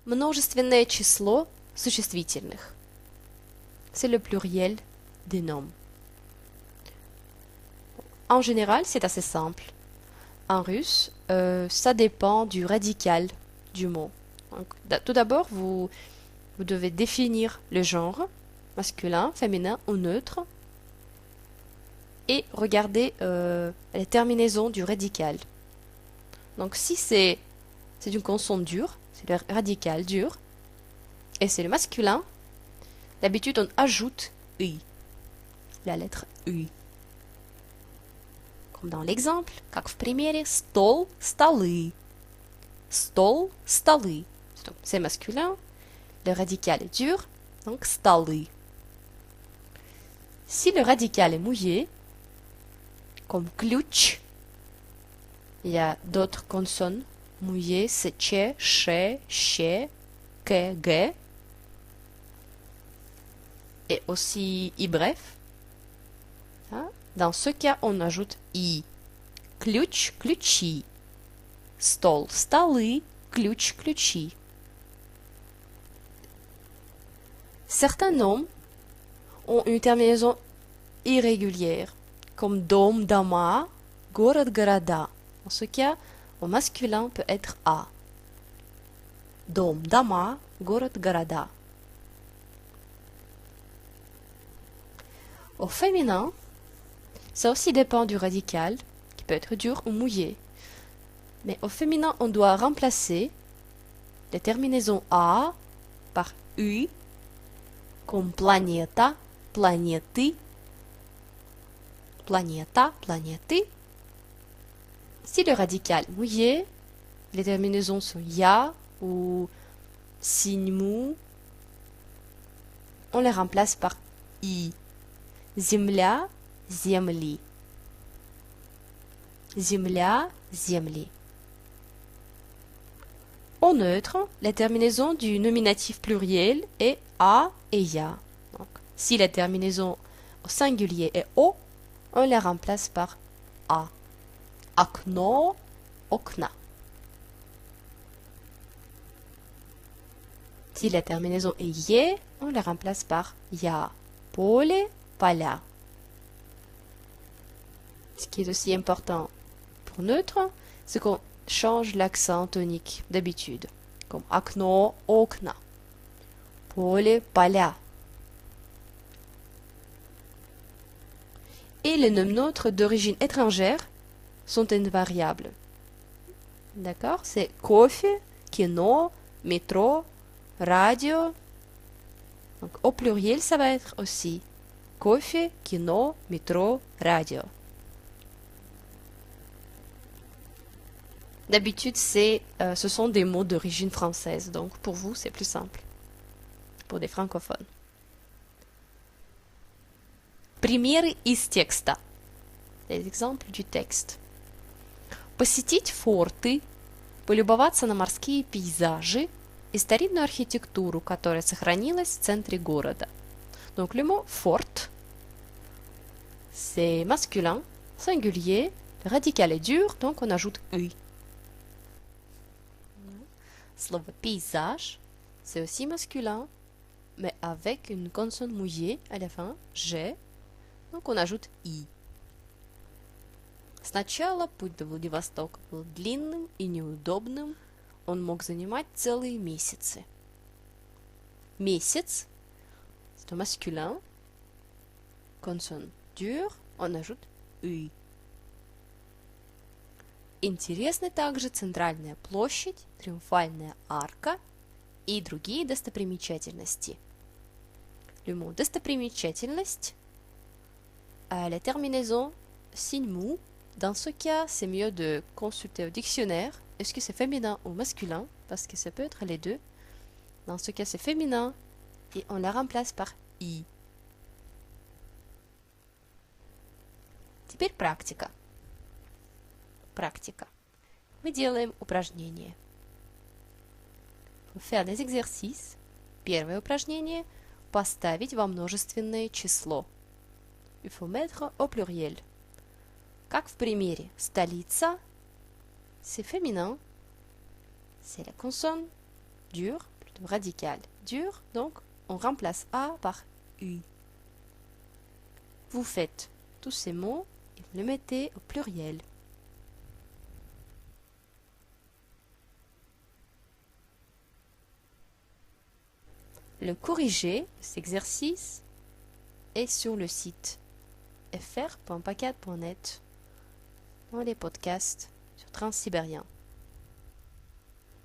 Множественное число существительных. C'est le pluriel des noms. En général, c'est assez simple. En russe, ça dépend du radical du mot. Donc, tout d'abord, vous devez définir le genre, masculin, féminin ou neutre, et regarder les terminaisons du radical. Donc si c'est une consonne dure, c'est le radical dur, et c'est le masculin, d'habitude on ajoute «i», la lettre «i». Comme dans l'exemple, как в примере «стол», «столы». «Стол», «столы». C'est masculin, le radical est dur, donc «столы». Si le radical est mouillé, comme «ключ», il y a d'autres consonnes mouillées, c'est «che», «che», «che», «ke», «ge», et aussi «i» bref. Dans ce cas, on ajoute «i». Ключ, ключи. Стол, столы, ключ, ключи. Certains noms ont une terminaison irrégulière, comme дом, дома, город, города. Dans ce cas, au masculin peut être «a». Дом, дома, город, города. Au féminin, ça aussi dépend du radical, qui peut être dur ou mouillé. Mais au féminin, on doit remplacer les terminaisons «a» par «u», comme planeta, planety, planeta, planety. Si le radical est mouillé, les terminaisons sont «ya» ou signe mou, on les remplace par «i». Земля, земли. Земля, земли. Au neutre, les terminaisons du nominatif pluriel est «a» et «ya». Donc, si la terminaison au singulier est «o», on les remplace par «a». Окно, окна. Si la terminaison est «е», on les remplace par «я». Поле, поля. Ce qui est aussi important pour neutre, c'est qu'on change l'accent tonique d'habitude, comme окно, окна, поле, поля. Et les noms neutres d'origine étrangère sont invariables. D'accord? C'est кофе, кино, métro, radio. Donc, au pluriel, ça va être aussi кофе, кино, métro, radio. D'habitude, ce sont des mots d'origine française, donc pour vous, c'est plus simple, pour des francophones. Примеры из текста. Les exemples du texte. Посетить форты, полюбоваться на морские пейзажи и старинную архитектуру, которая сохранилась в центре города. Donc le mot fort, c'est masculin, singulier, le radical est dur, donc on ajoute «ы». Слово paysage, c'est aussi masculin, mais avec une consonne mouillée à la fin, «g», donc on ajoute «и». Сначала путь до Владивостока был длинным и неудобным, он мог занимать целые месяцы. Месяц, c'est au masculin, consonne dure, on ajoute «ы». Интересны также центральная площадь, триумфальная арка и другие достопримечательности. Le mot достопримечательность, la terminaison signe mou. Dans ce cas, c'est mieux de consulter au dictionnaire. Est-ce que c'est féminin ou masculin? Parce que ça peut être les deux. Dans ce cas, c'est féminin et on la remplace par «и». Теперь практика. Практика. Мы делаем упражнение. Pour faire des exercices. Первое упражнение – поставить во множественное число. Il faut mettre au pluriel. Как в примере столица, c'est féminin, c'est la consonne dure, le radical dur, donc on remplace A par U. Vous faites tous ces mots et vous les mettez au pluriel. Le corrigé de cet exercice est sur le site fr.pacat.net dans les podcasts sur Transsibérien.